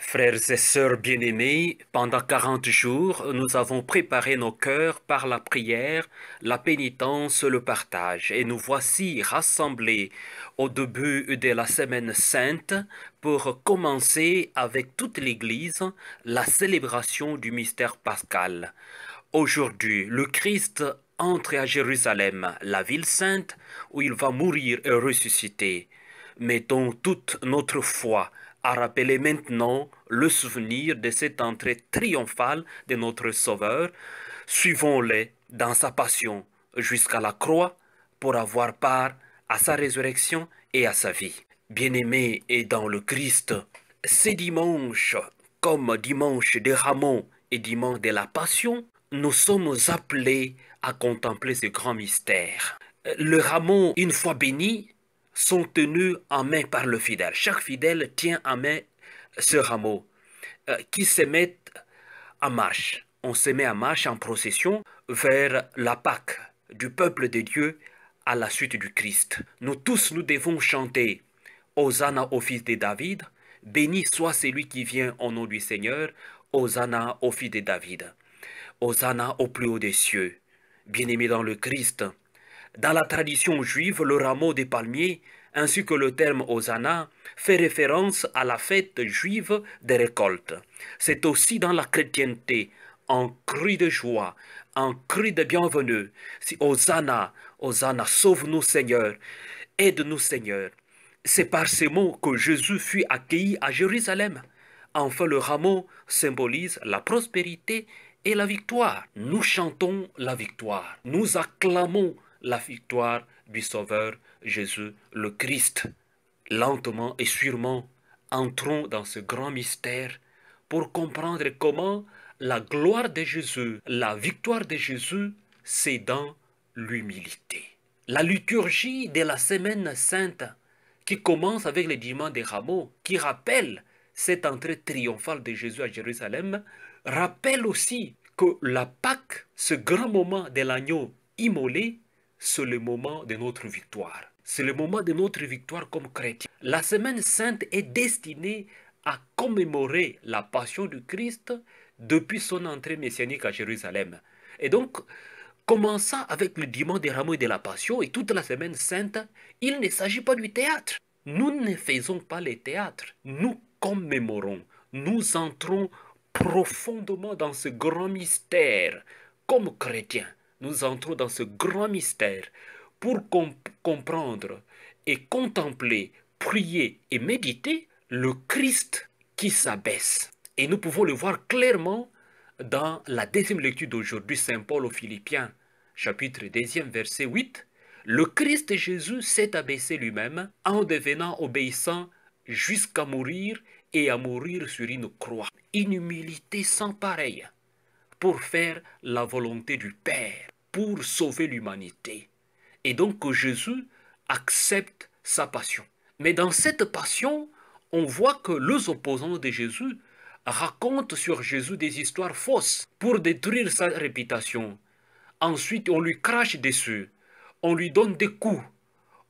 Frères et sœurs bien-aimés, pendant 40 jours, nous avons préparé nos cœurs par la prière, la pénitence, le partage. Et nous voici rassemblés au début de la Semaine sainte pour commencer avec toute l'Église la célébration du mystère pascal. Aujourd'hui, le Christ entre à Jérusalem, la ville sainte, où il va mourir et ressusciter. Mettons toute notre foi à rappeler maintenant le souvenir de cette entrée triomphale de notre Sauveur. Suivons-le dans sa passion jusqu'à la croix pour avoir part à sa résurrection et à sa vie. Bien-aimés et dans le Christ, ces dimanches, comme dimanche des Rameaux et dimanche de la Passion, nous sommes appelés à contempler ce grand mystère. Le rameau, une fois béni, sont tenus en main par le fidèle. Chaque fidèle tient en main ce rameau qui se met en marche. On se met en marche en procession vers la Pâque du peuple de Dieu à la suite du Christ. Nous tous, nous devons chanter Hosanna au fils de David, béni soit celui qui vient au nom du Seigneur, Hosanna au fils de David, Hosanna au plus haut des cieux. Bien-aimés dans le Christ, dans la tradition juive, le rameau des palmiers, ainsi que le terme Hosanna, fait référence à la fête juive des récoltes. C'est aussi dans la chrétienté un cri de joie, un cri de bienvenue. Si Hosanna, Hosanna, sauve-nous Seigneur, aide-nous Seigneur. C'est par ces mots que Jésus fut accueilli à Jérusalem. Enfin, le rameau symbolise la prospérité et la victoire. Nous chantons la victoire. Nous acclamons la victoire du Sauveur Jésus le Christ. Lentement et sûrement, entrons dans ce grand mystère pour comprendre comment la gloire de Jésus, la victoire de Jésus, c'est dans l'humilité. La liturgie de la Semaine sainte, qui commence avec le dimanche des Rameaux, qui rappelle cette entrée triomphale de Jésus à Jérusalem, rappelle aussi que la Pâque, ce grand moment de l'agneau immolé, c'est le moment de notre victoire. C'est le moment de notre victoire comme chrétiens. La Semaine sainte est destinée à commémorer la passion du Christ depuis son entrée messianique à Jérusalem. Et donc, commençant avec le dimanche des Rameaux et de la Passion et toute la Semaine sainte, il ne s'agit pas du théâtre. Nous ne faisons pas le théâtre. Nous commémorons. Nous entrons profondément dans ce grand mystère comme chrétiens. Nous entrons dans ce grand mystère pour comprendre et contempler, prier et méditer le Christ qui s'abaisse. Et nous pouvons le voir clairement dans la deuxième lecture d'aujourd'hui, Saint Paul aux Philippiens, chapitre 2, verset 8. Le Christ Jésus s'est abaissé lui-même en devenant obéissant jusqu'à mourir et à mourir sur une croix. Une humilité sans pareille pour faire la volonté du Père, pour sauver l'humanité. Et donc que Jésus accepte sa passion. Mais dans cette passion, on voit que les opposants de Jésus racontent sur Jésus des histoires fausses pour détruire sa réputation. Ensuite, on lui crache dessus, on lui donne des coups,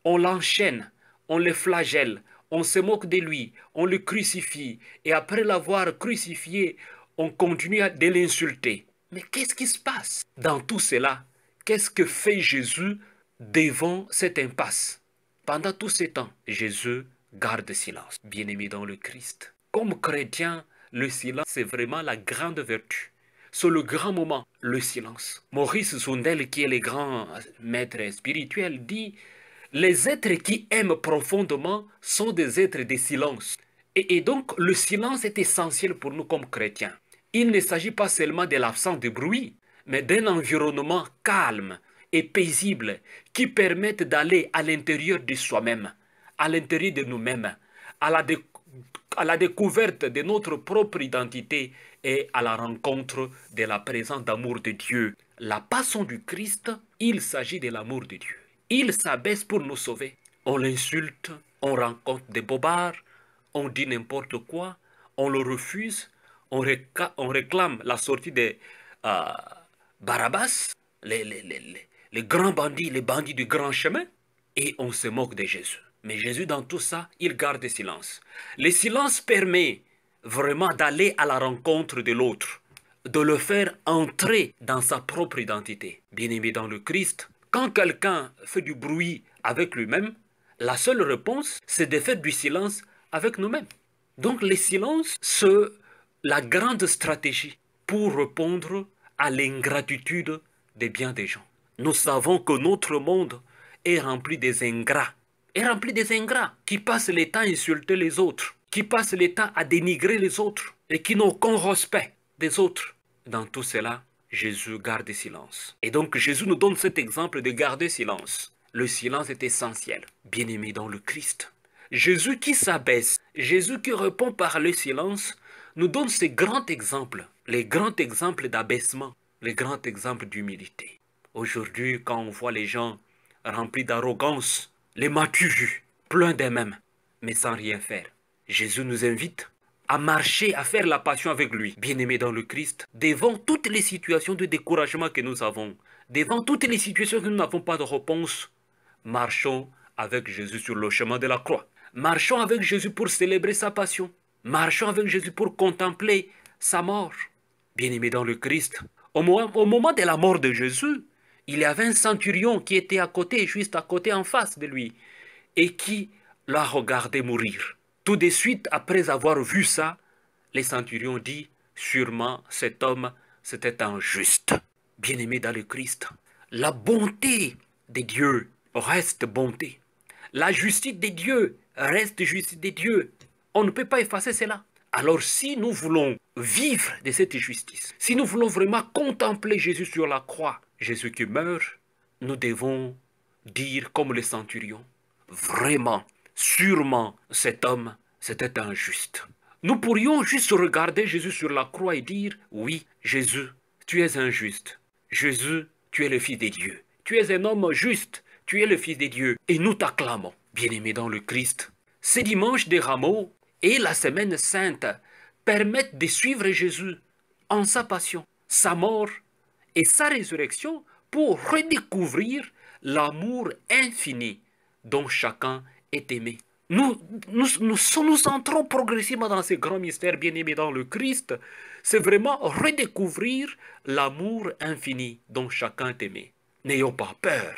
on l'enchaîne, on le flagelle, on se moque de lui, on le crucifie. Et après l'avoir crucifié, on continue de l'insulter. Mais qu'est-ce qui se passe dans tout cela? Qu'est-ce que fait Jésus devant cette impasse? Pendant tout ce temps, Jésus garde silence. Bien-aimé dans le Christ. Comme chrétien, le silence, c'est vraiment la grande vertu. C'est le grand moment, le silence. Maurice Zundel, qui est le grand maître spirituel, dit « Les êtres qui aiment profondément sont des êtres de silence. » Et donc, le silence est essentiel pour nous comme chrétiens. Il ne s'agit pas seulement de l'absence de bruit, mais d'un environnement calme et paisible qui permette d'aller à l'intérieur de soi-même, à l'intérieur de nous-mêmes, à la découverte de notre propre identité et à la rencontre de la présence d'amour de Dieu. La passion du Christ, il s'agit de l'amour de Dieu. Il s'abaisse pour nous sauver. On l'insulte, on rencontre des bobards, on dit n'importe quoi, on le refuse, on réclame la sortie de Barabbas, les grands bandits, les bandits du grand chemin, et on se moque de Jésus. Mais Jésus, dans tout ça, il garde silence. Le silence permet vraiment d'aller à la rencontre de l'autre, de le faire entrer dans sa propre identité. Bien-aimé dans le Christ, quand quelqu'un fait du bruit avec lui-même, la seule réponse, c'est de faire du silence avec nous-mêmes. Donc le silence, c'est la grande stratégie pour répondre à l'ingratitude de bien des gens. Nous savons que notre monde est rempli des ingrats, est rempli des ingrats qui passent le temps à insulter les autres, qui passent le temps à dénigrer les autres et qui n'ont aucun respect des autres. Dans tout cela, Jésus garde silence. Et donc Jésus nous donne cet exemple de garder silence. Le silence est essentiel. Bien-aimé dans le Christ, Jésus qui s'abaisse, Jésus qui répond par le silence, nous donne ces grands exemples, les grands exemples d'abaissement, les grands exemples d'humilité. Aujourd'hui, quand on voit les gens remplis d'arrogance, les matus, pleins d'eux-mêmes, mais sans rien faire, Jésus nous invite à marcher, à faire la passion avec lui. Bien-aimés dans le Christ, devant toutes les situations de découragement que nous avons, devant toutes les situations que nous n'avons pas de réponse, marchons avec Jésus sur le chemin de la croix. Marchons avec Jésus pour célébrer sa passion. Marchons avec Jésus pour contempler sa mort. Bien-aimés dans le Christ, au moment de la mort de Jésus, il y avait un centurion qui était à côté, juste à côté, en face de lui, et qui l'a regardé mourir. Tout de suite, après avoir vu ça, les centurions dit, sûrement cet homme, c'était injuste. Bien-aimé dans le Christ, la bonté de Dieu reste bonté. La justice de Dieu reste justice de Dieu. On ne peut pas effacer cela. Alors si nous voulons vivre de cette justice, si nous voulons vraiment contempler Jésus sur la croix, Jésus qui meurt, nous devons dire comme le centurion, vraiment, sûrement, cet homme, c'était injuste. Nous pourrions juste regarder Jésus sur la croix et dire, oui, Jésus, tu es injuste. Jésus, tu es le Fils de Dieu. Tu es un homme juste. Tu es le Fils de Dieu. Et nous t'acclamons, bien-aimé dans le Christ. Ces dimanches des rameaux et la semaine sainte permettent de suivre Jésus en sa passion, sa mort et sa résurrection pour redécouvrir l'amour infini dont chacun est aimé. Nous entrons progressivement dans ces grands mystères bien-aimés dans le Christ. C'est vraiment redécouvrir l'amour infini dont chacun est aimé. N'ayons pas peur,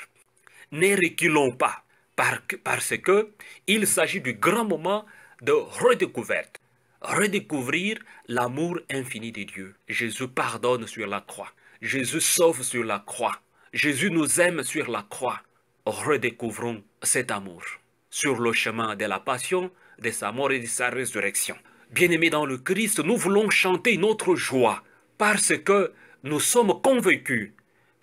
ne reculons pas, parce que il s'agit du grand moment de redécouverte. Redécouvrir l'amour infini de Dieu. Jésus pardonne sur la croix. Jésus sauve sur la croix. Jésus nous aime sur la croix. Redécouvrons cet amour sur le chemin de la passion, de sa mort et de sa résurrection. Bien-aimés dans le Christ, nous voulons chanter notre joie parce que nous sommes convaincus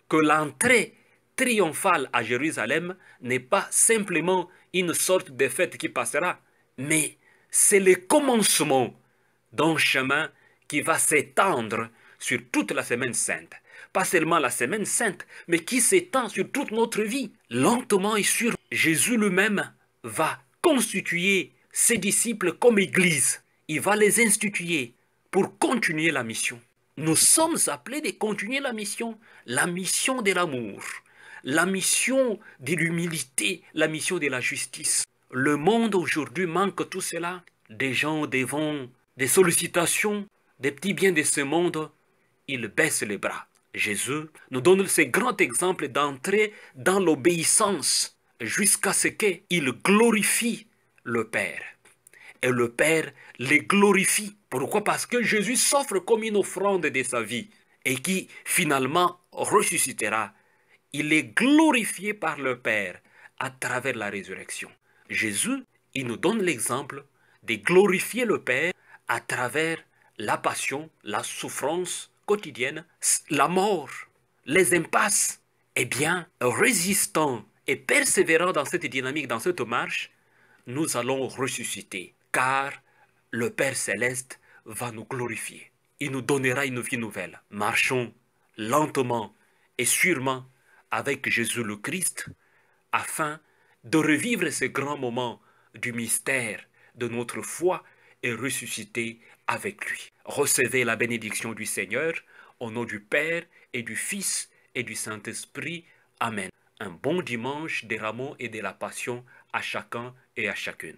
que l'entrée triomphale à Jérusalem n'est pas simplement une sorte de fête qui passera, mais c'est le commencement d'un chemin qui va s'étendre sur toute la semaine sainte. Pas seulement la semaine sainte, mais qui s'étend sur toute notre vie. Lentement et sûrement, Jésus lui-même va constituer ses disciples comme Église. Il va les instituer pour continuer la mission. Nous sommes appelés de continuer la mission de l'amour, la mission de l'humilité, la mission de la justice. Le monde aujourd'hui manque tout cela. Des gens devant des sollicitations, des petits biens de ce monde, ils baissent les bras. Jésus nous donne ces grands exemples d'entrer dans l'obéissance jusqu'à ce qu'il glorifie le Père. Et le Père les glorifie. Pourquoi? Parce que Jésus s'offre comme une offrande de sa vie et qui finalement ressuscitera. Il est glorifié par le Père à travers la résurrection. Jésus, il nous donne l'exemple de glorifier le Père à travers la passion, la souffrance quotidienne, la mort, les impasses. Eh bien, résistant et persévérant dans cette dynamique, dans cette marche, nous allons ressusciter, car le Père Céleste va nous glorifier. Il nous donnera une vie nouvelle. Marchons lentement et sûrement avec Jésus le Christ, afin de revivre ce grand moment du mystère de notre foi et ressusciter avec lui. Recevez la bénédiction du Seigneur, au nom du Père et du Fils et du Saint-Esprit. Amen. Un bon dimanche des rameaux et de la passion à chacun et à chacune.